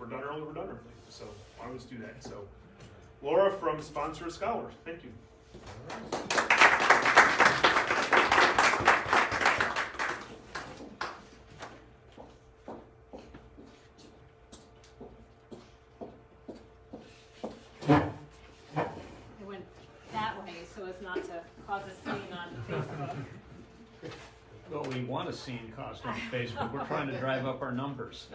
we're done early, we're done early. So I always do that. So Laura from Sponsor a Scholar, thank you. I went that way so as not to cause a scene on Facebook. Well, we want a scene caused on Facebook. We're trying to drive up our numbers.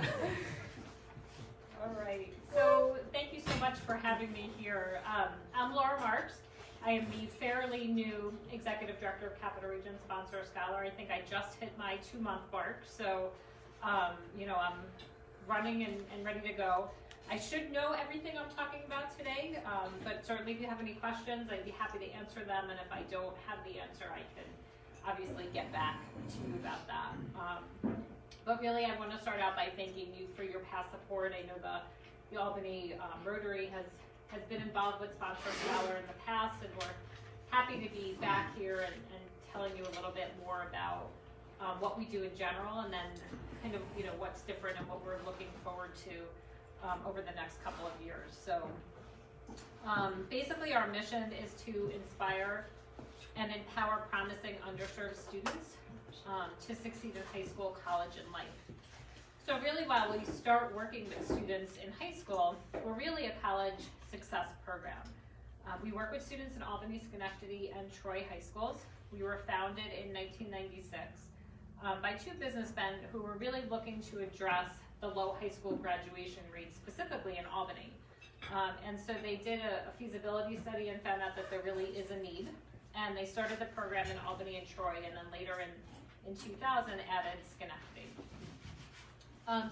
All right, so thank you so much for having me here. I'm Laura Marx. I am the fairly new Executive Director of Capital Region Sponsor a Scholar. I think I just hit my 2-month mark, so you know, I'm running and ready to go. I should know everything I'm talking about today, but certainly if you have any questions, I'd be happy to answer them, and if I don't have the answer, I can obviously get back to you about that. But really, I want to start out by thanking you for your past support. I know the Albany Rotary has been involved with Sponsor a Scholar in the past, and we're happy to be back here and telling you a little bit more about what we do in general, and then kind of, you know, what's different and what we're looking forward to over the next couple of years. So basically our mission is to inspire and empower promising underserved students to succeed in high school, college, and life. So really, while we start working with students in high school, we're really a college success program. We work with students in Albany, Schenectady, and Troy high schools. We were founded in 1996 by 2 businessmen who were really looking to address the low high school graduation rate, specifically in Albany. And so they did a feasibility study and found out that there really is a need. And they started the program in Albany and Troy, and then later in 2000 added Schenectady.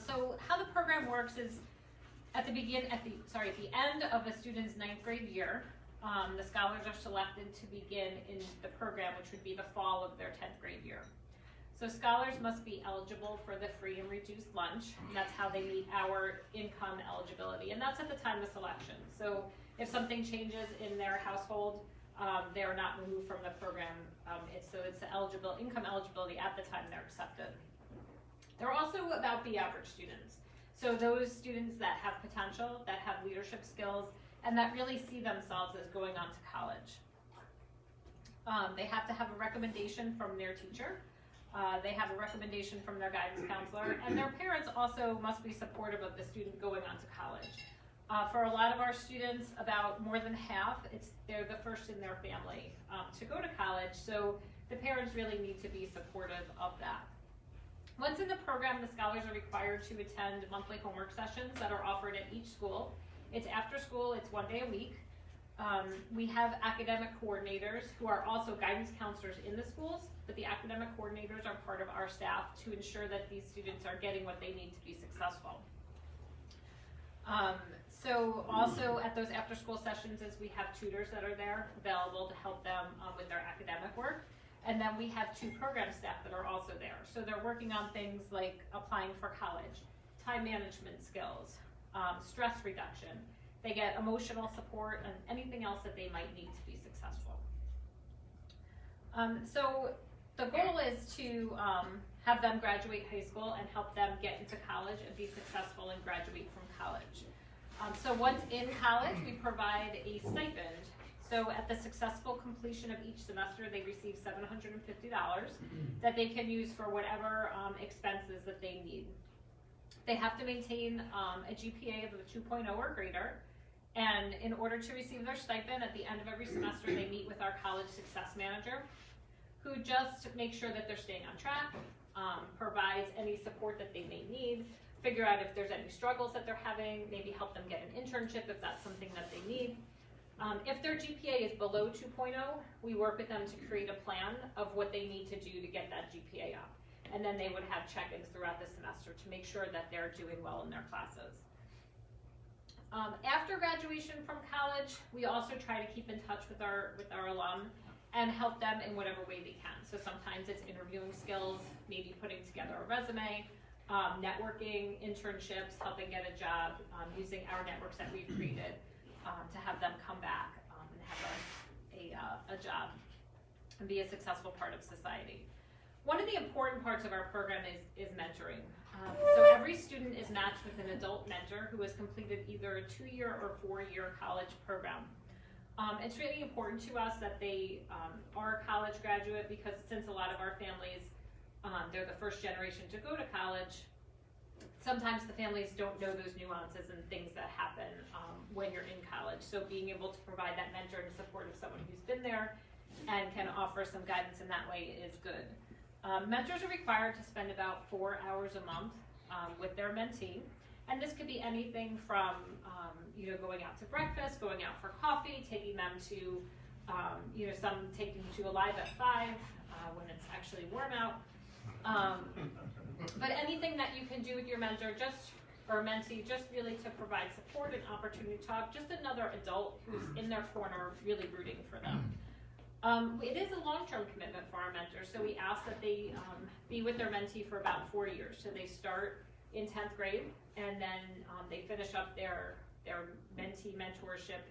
So how the program works is at the end of a student's 9th grade year, the scholars are selected to begin in the program, which would be the fall of their 10th grade year. So scholars must be eligible for the free and reduced lunch, and that's how they meet our income eligibility, and that's at the time of selection. So if something changes in their household, they are not removed from the program. It's the income eligibility at the time they're accepted. They're also about the average students. So those students that have potential, that have leadership skills, and that really see themselves as going on to college. They have to have a recommendation from their teacher. They have a recommendation from their guidance counselor, and their parents also must be supportive of the student going on to college. For a lot of our students, about more than half, they're the first in their family to go to college, so the parents really need to be supportive of that. Once in the program, the scholars are required to attend monthly homework sessions that are offered at each school. It's after school, it's 1 day a week. We have academic coordinators who are also guidance counselors in the schools, but the academic coordinators are part of our staff to ensure that these students are getting what they need to be successful. So also at those after school sessions is we have tutors that are there available to help them with their academic work. And then we have 2 program staff that are also there. So they're working on things like applying for college, time management skills, stress reduction. They get emotional support and anything else that they might need to be successful. So the goal is to have them graduate high school and help them get into college and be successful and graduate from college. So once in college, we provide a stipend. So at the successful completion of each semester, they receive $750 that they can use for whatever expenses that they need. They have to maintain a GPA of a 2.0 or greater. And in order to receive their stipend, at the end of every semester, they meet with our college success manager, who just makes sure that they're staying on track, provides any support that they may need, figure out if there's any struggles that they're having, maybe help them get an internship if that's something that they need. If their GPA is below 2.0, we work with them to create a plan of what they need to do to get that GPA up. And then they would have check-ins throughout the semester to make sure that they're doing well in their classes. After graduation from college, we also try to keep in touch with our alum and help them in whatever way we can. So sometimes it's interviewing skills, maybe putting together a resume, networking, internships, helping get a job, using our networks that we've created to have them come back and have a job and be a successful part of society. One of the important parts of our program is mentoring. So every student is matched with an adult mentor who has completed either a 2-year or 4-year college program. It's really important to us that they are a college graduate, because since a lot of our families, they're the first generation to go to college, sometimes the families don't know those nuances and things that happen when you're in college. So being able to provide that mentor and support of someone who's been there and can offer some guidance in that way is good. Mentors are required to spend about 4 hours a month with their mentee. And this could be anything from going out to breakfast, going out for coffee, taking them to, some taking to a live at 5 when it's actually warm out. But anything that you can do with your mentor, or mentee, just really to provide support and opportunity to talk, just another adult who's in their corner really rooting for them. It is a long-term commitment for our mentors, so we ask that they be with their mentee for about 4 years. So they start in 10th grade, and then they finish up their mentee mentorship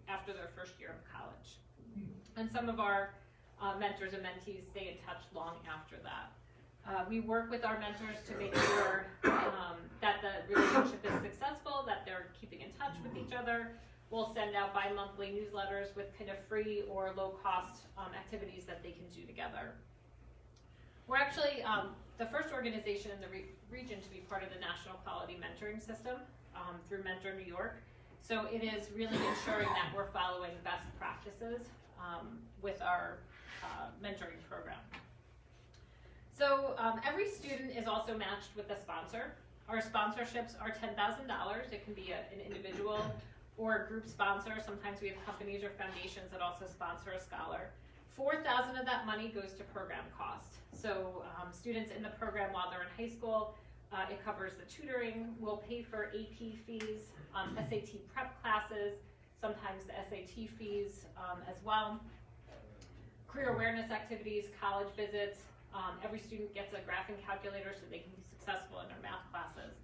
after their first year of college. And some of our mentors and mentees stay in touch long after that. We work with our mentors to make sure that the relationship is successful, that they're keeping in touch with each other. We'll send out bi-monthly newsletters with kind of free or low-cost activities that they can do together. We're actually the first organization in the region to be part of the National Quality Mentoring System through Mentor New York. So it is really ensuring that we're following best practices with our mentoring program. So every student is also matched with a sponsor. Our sponsorships are $10,000. It can be an individual or a group sponsor. Sometimes we have companies or foundations that also sponsor a scholar. $4,000 of that money goes to program costs. So students in the program while they're in high school, it covers the tutoring. We'll pay for AP fees, SAT prep classes, sometimes the SAT fees as well. Career awareness activities, college visits. Every student gets a graphing calculator so they can be successful in their math classes.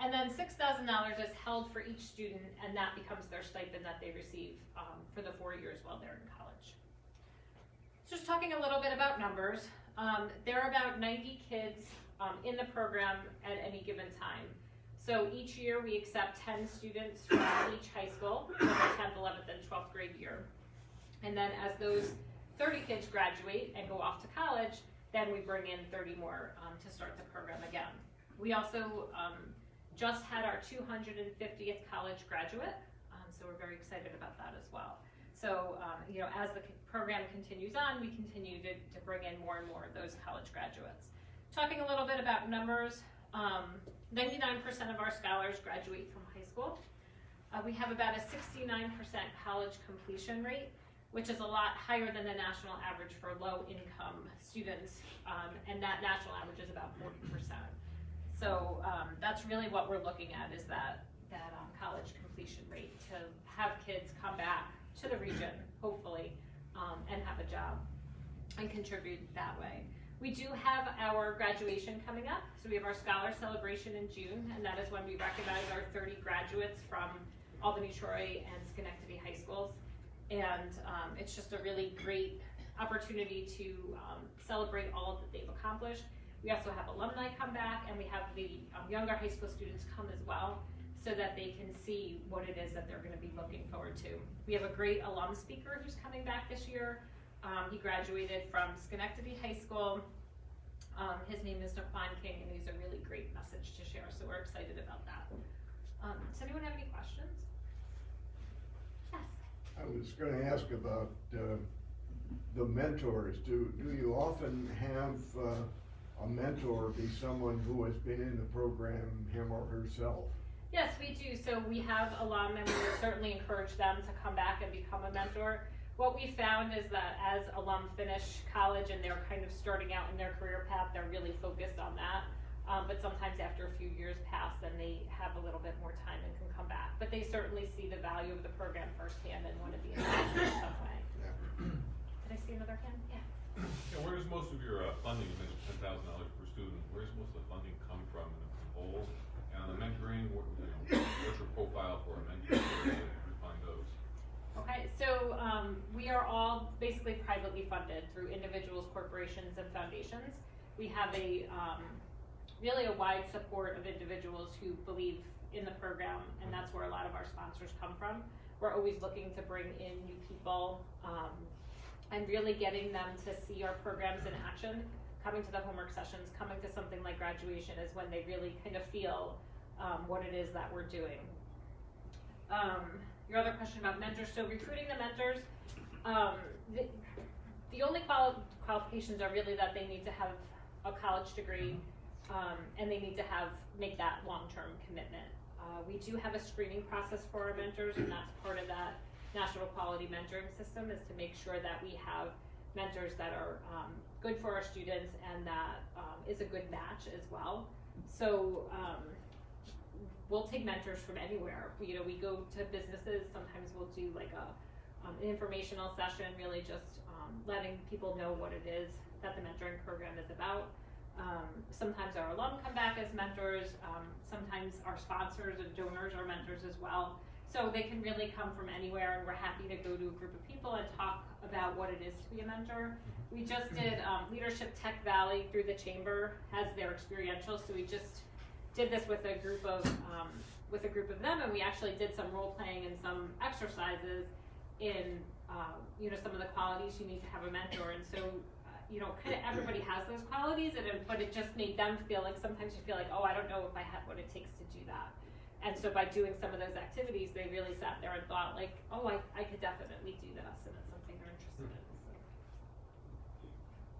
And then $6,000 is held for each student, and that becomes their stipend that they receive for the 4 years while they're in college. Just talking a little bit about numbers. There are about 90 kids in the program at any given time. So each year we accept 10 students from each high school for the 10th, 11th, and 12th grade year. And then as those 30 kids graduate and go off to college, then we bring in 30 more to start the program again. We also just had our 250th college graduate, so we're very excited about that as well. So as the program continues on, we continue to bring in more and more of those college graduates. Talking a little bit about numbers, 99% of our scholars graduate from high school. We have about a 69% college completion rate, which is a lot higher than the national average for low-income students, and that national average is about 40%. So that's really what we're looking at, is that college completion rate, to have kids come back to the region, hopefully, and have a job and contribute that way. We do have our graduation coming up. So we have our Scholar Celebration in June, and that is when we recognize our 30 graduates from Albany, Troy, and Schenectady high schools. And it's just a really great opportunity to celebrate all that they've accomplished. We also have alumni come back, and we have the younger high school students come as well, so that they can see what it is that they're going to be looking forward to. We have a great alum speaker who's coming back this year. He graduated from Schenectady High School. His name is Stefan King, and he's a really great message to share, so we're excited about that. Does anyone have any questions? Yes. I was going to ask about the mentors. Do you often have a mentor be someone who has been in the program, him or herself? Yes, we do. So we have alum, and we would certainly encourage them to come back and become a mentor. What we found is that as alum finish college and they're kind of starting out in their career path, they're really focused on that. But sometimes after a few years pass, then they have a little bit more time and can come back. But they certainly see the value of the program firsthand and want to be involved in some way. Yeah. Did I see another hand? Yeah. Yeah, where's most of your funding? You mentioned $10,000 per student. Where's most of the funding come from in the whole? And on the mentoring, what's your profile for a mentor? Where do you find those? Okay, so So we are all basically privately funded through individuals, corporations, and foundations. We have a really a wide support of individuals who believe in the program, and that's where a lot of our sponsors come from. We're always looking to bring in new people and really getting them to see our programs in action. Coming to the homework sessions, coming to something like graduation is when they really kind of feel what it is that we're doing. Your other question about mentors, so recruiting the mentors, the only qualifications are really that they need to have a college degree and they need to make that long-term commitment. We do have a screening process for our mentors, and that's part of that national quality mentoring system, is to make sure that we have mentors that are good for our students and that is a good match as well. So we'll take mentors from anywhere. We go to businesses. Sometimes we'll do like an informational session, really just letting people know what it is that the mentoring program is about. Sometimes our alum come back as mentors. Sometimes our sponsors and donors are mentors as well. So they can really come from anywhere, and we're happy to go to a group of people and talk about what it is to be a mentor. We just did Leadership Tech Valley through the Chamber has their experiential, so we just did this with a group of them, and we actually did some role playing and some exercises in some of the qualities you need to have a mentor. And so kind of everybody has those qualities, but it just made them feel like, sometimes you feel like, oh, I don't know if I have what it takes to do that. And so by doing some of those activities, they really sat there and thought like, oh, I could definitely do this, and it's something they're interested in.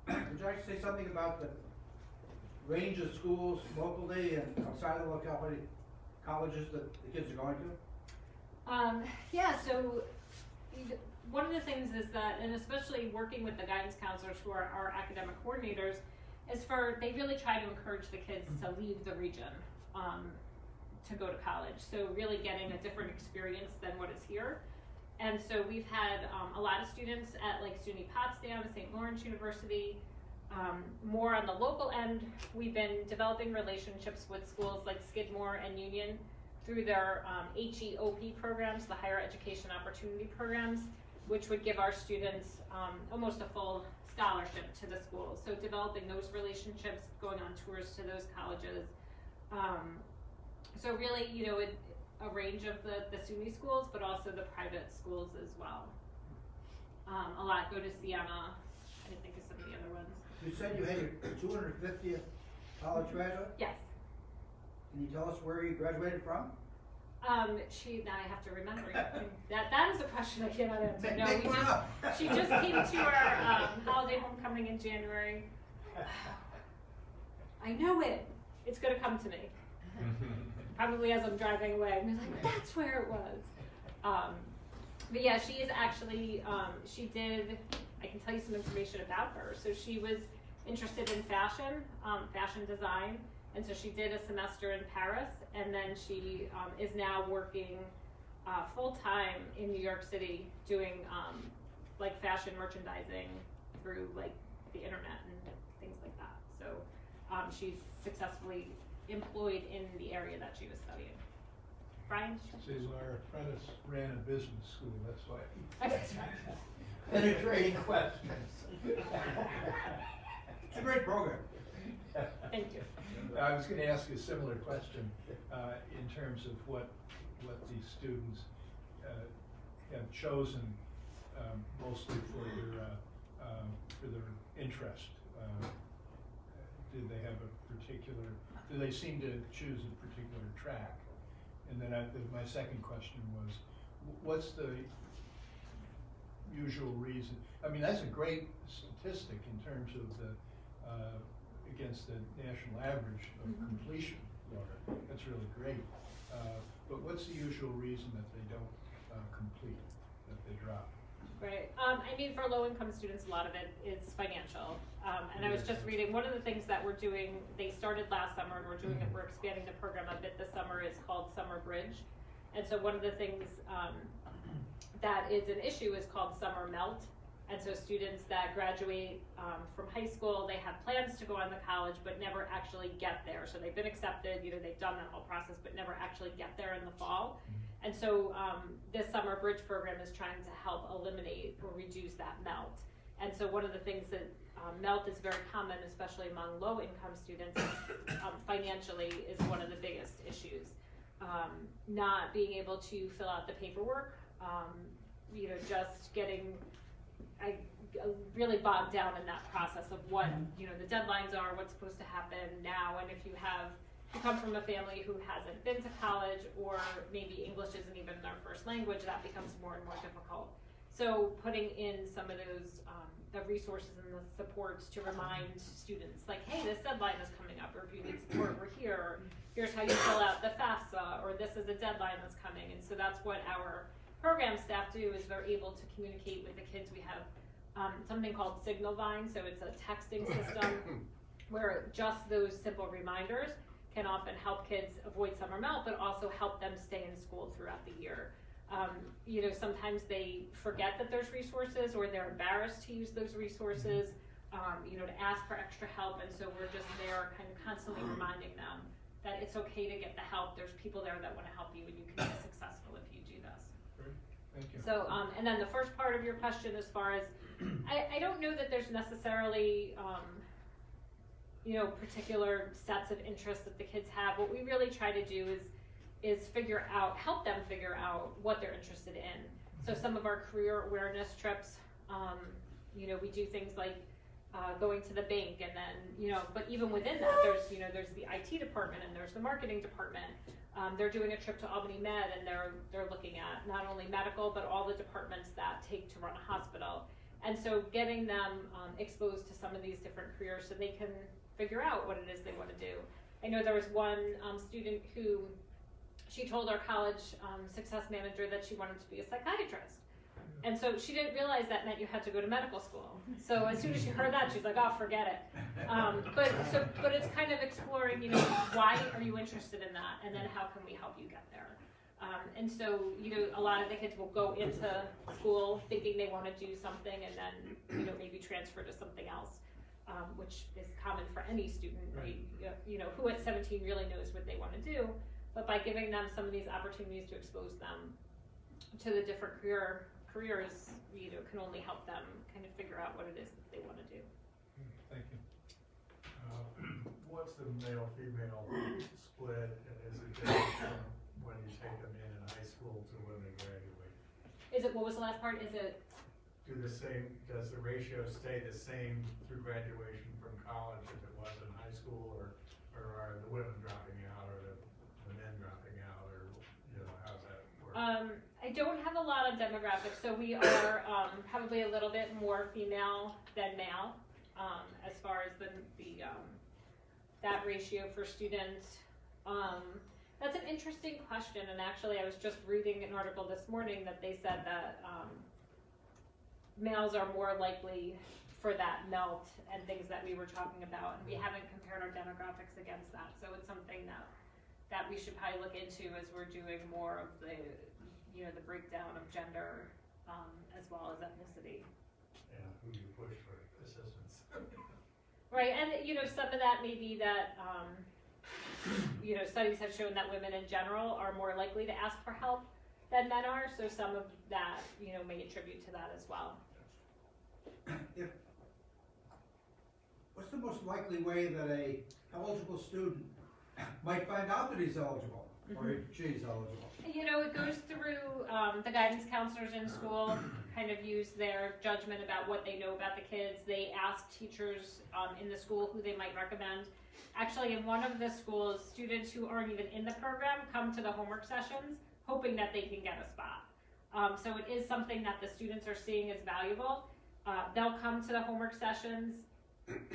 So. Would you like to say something about the range of schools locally and outside of the locality, colleges that the kids are going to? So one of the things is that, and especially working with the guidance counselors who are our academic coordinators, is they really try to encourage the kids to leave the region to go to college. So really getting a different experience than what is here. And so we've had a lot of students at like SUNY Potsdam, St. Lawrence University. More on the local end, we've been developing relationships with schools like Skidmore and Union through their HEOP programs, the Higher Education Opportunity Programs, which would give our students almost a full scholarship to the schools. So developing those relationships, going on tours to those colleges. So really, a range of the SUNY schools, but also the private schools as well. A lot go to Siena. I didn't think of some of the other ones. You said you had your 250th college graduate? Yes. Can you tell us where you graduated from? Now I have to remember. That is a question I cannot answer. No, Make one up. she just came to our holiday homecoming in January. I know it. It's gonna come to me. Probably as I'm driving away, I'm like, that's where it was. But yeah, she is actually, I can tell you some information about her. So she was interested in fashion design, and so she did a semester in Paris, and then she is now working full-time in New York City doing like fashion merchandising through like the internet and things like that. So she's successfully employed in the area that she was studying. Brian? Our apprentice ran a business school, that's why. Penetrating questions. It's a great program. Thank you. I was going to ask you a similar question in terms of what the students have chosen mostly for their interest. Did they have a particular? Do they seem to choose a particular track? And then my second question was, what's the usual reason? I mean, that's a great statistic in terms of the against the national average of completion, Laura. That's really great. But what's the usual reason that they don't complete, that they drop? Right. I mean, for low-income students, a lot of it is financial. And I was just reading, one of the things that we're doing, they started last summer, and we're expanding the program a bit this summer, is called Summer Bridge. And so one of the things that is an issue is called Summer Melt. And so students that graduate from high school, they have plans to go on to college, but never actually get there. So they've been accepted, they've done that whole process, but never actually get there in the fall. And so this summer bridge program is trying to help eliminate or reduce that melt. And so one of the things that melt is very common, especially among low-income students, financially is one of the biggest issues. Not being able to fill out the paperwork, just getting really bogged down in that process of what, the deadlines are, what's supposed to happen now, and if you come from a family who hasn't been to college, or maybe English isn't even their first language, that becomes more and more difficult. So putting in some of those, the resources and the supports to remind students, like, hey, this deadline is coming up, or if you need support, we're here, or here's how you fill out the FAFSA, or this is a deadline that's coming. And so that's what our program staff do, is they're able to communicate with the kids. We have something called Signal Vine, so it's a texting system where just those simple reminders can often help kids avoid summer melt, but also help them stay in school throughout the year. Sometimes they forget that there's resources, or they're embarrassed to use those resources, to ask for extra help. And so we're just there kind of constantly reminding them that it's okay to get the help. There's people there that want to help you, and you can be successful if you do this. Great, thank you. So, and then the first part of your question, as far as, I don't know that there's necessarily, particular sets of interests that the kids have. What we really try to do is help them figure out what they're interested in. So some of our career awareness trips, we do things like going to the bank, and then, but even within that, there's the IT department and there's the marketing department. They're doing a trip to Albany Med, and they're looking at not only medical, but all the departments that take to run a hospital. And so getting them exposed to some of these different careers so they can figure out what it is they want to do. I know there was one student who, she told our college success manager that she wanted to be a psychiatrist. And so she didn't realize that meant you had to go to medical school. So as soon as she heard that, she's like, oh, forget it. But it's kind of exploring, why are you interested in that? And then how can we help you get there? And so, a lot of the kids will go into school thinking they want to do something, and then, maybe transfer to something else, which is common for any student, right? Who at 17 really knows what they want to do. But by giving them some of these opportunities to expose them to the different careers, can only help them kind of figure out what it is that they want to do. Thank you. What's the male-female split, and is it different from when you take them in high school to when they graduate? What was the last part? Does the ratio stay the same through graduation from college if it was in high school, or are the women dropping out, or the men dropping out, or how's that work? I don't have a lot of demographics, so we are probably a little bit more female than male as far as that ratio for students. That's an interesting question, and actually I was just reading an article this morning that they said that males are more likely for that melt and things that we were talking about, and we haven't compared our demographics against that, so it's something that we should probably look into as we're doing more of the breakdown of gender as well as ethnicity. Yeah, who you push for assistance. Right, and some of that may be that studies have shown that women in general are more likely to ask for help than men are, so some of that may attribute to that as well. What's the most likely way that a eligible student might find out that he's eligible, or she's eligible? It goes through the guidance counselors in school kind of use their judgment about what they know about the kids. They ask teachers in the school who they might recommend. Actually, in one of the schools, students who aren't even in the program come to the homework sessions hoping that they can get a spot. So it is something that the students are seeing as valuable. They'll come to the homework sessions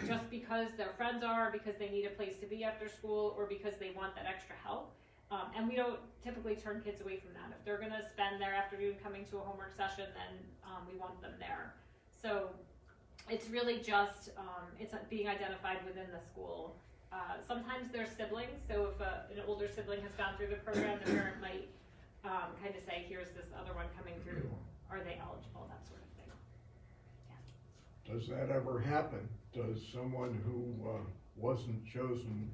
just because their friends are, because they need a place to be after school, or because they want that extra help. And we don't typically turn kids away from that. If they're going to spend their afternoon coming to a homework session, then we want them there. So it's really just, it's being identified within the school. Sometimes there's siblings, so if an older sibling has gone through the program, the parent might kind of say, here's this other one coming through, are they eligible, that sort of thing. Yeah. Does that ever happen? Does someone who wasn't chosen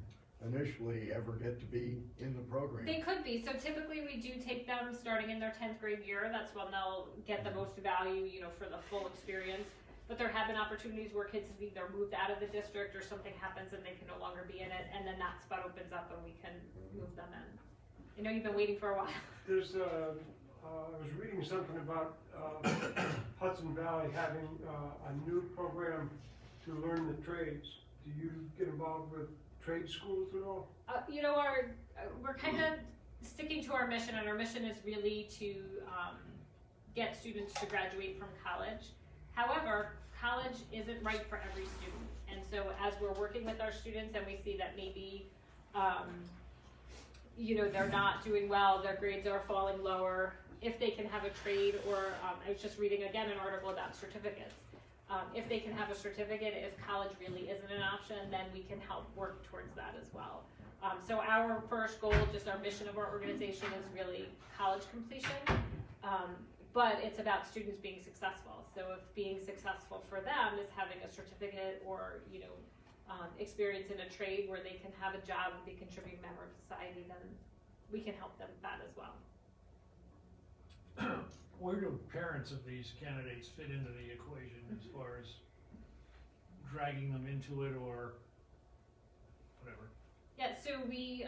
initially ever get to be in the program. They could be. So typically we do take them starting in their 10th grade year. That's when they'll get the most value, you know, for the full experience. But there have been opportunities where kids have either moved out of the district or something happens and they can no longer be in it, and then that spot opens up and we can move them in. I know you've been waiting for a while. There's, I was reading something about Hudson Valley having a new program to learn the trades. Do you get involved with trade schools at all? You know, we're kind of sticking to our mission, and our mission is really to get students to graduate from college. However, college isn't right for every student, and so as we're working with our students and we see that maybe you know, they're not doing well, their grades are falling lower, if they can have a trade, or I was just reading again an article about certificates. If they can have a certificate, if college really isn't an option, then we can help work towards that as well. So our first goal, just our mission of our organization, is really college completion, but it's about students being successful. So if being successful for them is having a certificate or, you know, experience in a trade where they can have a job and be a contributing member of society, then we can help them with that as well. Where do parents of these candidates fit into the equation as far as dragging them into it or whatever? Yeah, so we,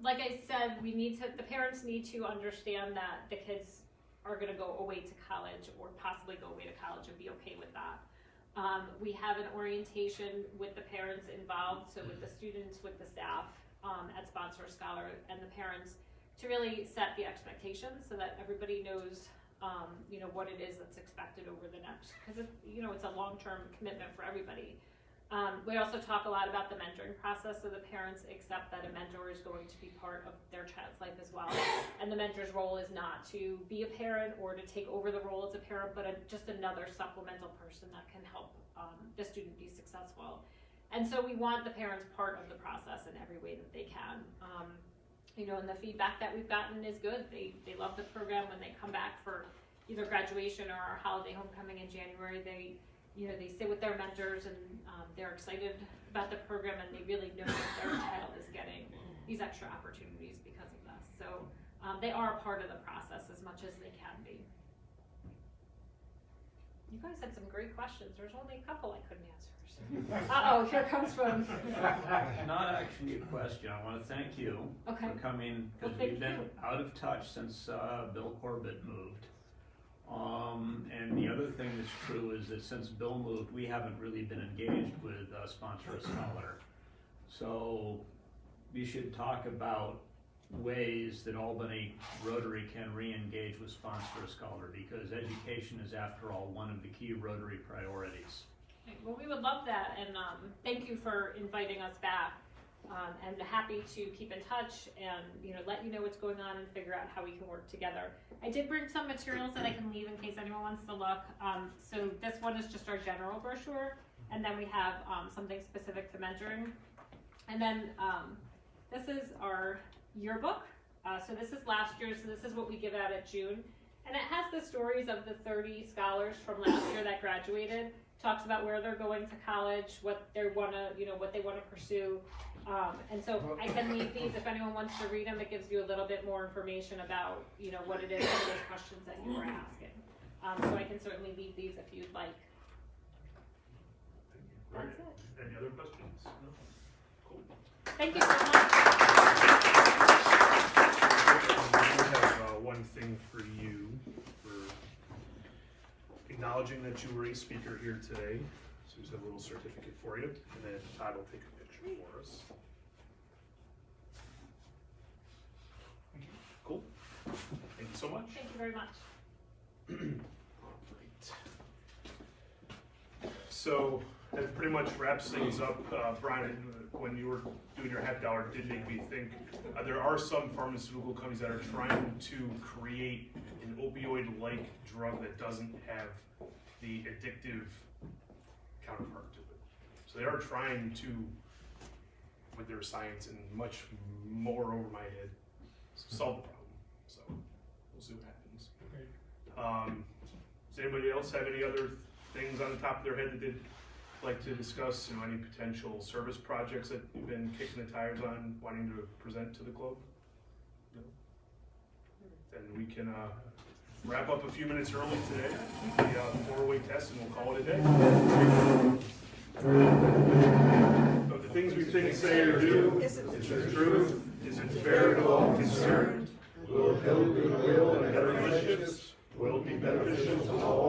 like I said, the parents need to understand that the kids are gonna go away to college or possibly go away to college and be okay with that. We have an orientation with the parents involved, so with the students, with the staff at Sponsor a Scholar and the parents, to really set the expectations so that everybody knows you know, what it is that's expected over the next, because you know, it's a long-term commitment for everybody. We also talk a lot about the mentoring process, so the parents accept that a mentor is going to be part of their child's life as well. And the mentor's role is not to be a parent or to take over the role as a parent, but just another supplemental person that can help the student be successful. And so we want the parents part of the process in every way that they can. You know, and the feedback that we've gotten is good. They love the program. When they come back for either graduation or our holiday homecoming in January, they sit with their mentors and they're excited about the program, and they really know that their child is getting these extra opportunities because of this. So they are a part of the process as much as they can be. You guys had some great questions. There's only a couple I couldn't answer. Uh-oh, here comes from... Not actually a question. I want to thank you Okay. for coming, because Well, we've been out of touch since Bill Corbett moved. And the other thing that's true is that since Bill moved, we haven't really been engaged with Sponsor a Scholar. So we should talk about ways that Albany Rotary can re-engage with Sponsor a Scholar, because education is, after all, one of the key Rotary priorities. Well, we would love that, and thank you for inviting us back. And happy to keep in touch and, you know, let you know what's going on and figure out how we can work together. I did bring some materials that I can leave in case anyone wants to look. So this one is just our general brochure, and then we have something specific to mentoring. And then this is our yearbook. So this is last year, so this is what we give out at June. And it has the stories of the 30 scholars from last year that graduated. Talks about where they're going to college, what they wanna pursue. And so I can leave these if anyone wants to read them. It gives you a little bit more information about, you know, what it is, some of those questions that you were asking. So I can certainly leave these if you'd like. Thank you. That's it. Any other questions? No? Cool. Thank you so much. We have one thing for you, for acknowledging that you were a speaker here today. So we just have a little certificate for you, and then Todd will take a picture for us. Cool. Thank you so much. Thank you very much. So that pretty much wraps things up. Brian, when you were doing your half dollar, did make me think there are some pharmaceutical companies that are trying to create an opioid-like drug that doesn't have the addictive counterpart to it. So they are trying to, with their science and much more over my head, solve the problem. So we'll see what happens. Does anybody else have any other things on the top of their head that did like to discuss, any potential service projects that you've been kicking the tires on, wanting to present to the club? No? Then we can, wrap up a few minutes early today, the 4-way test, and we'll call it a day. Of the things we think, say, or do, is it the truth? Is it fair to all concerned? Will it build goodwill and better relationships? Will it be beneficial to all?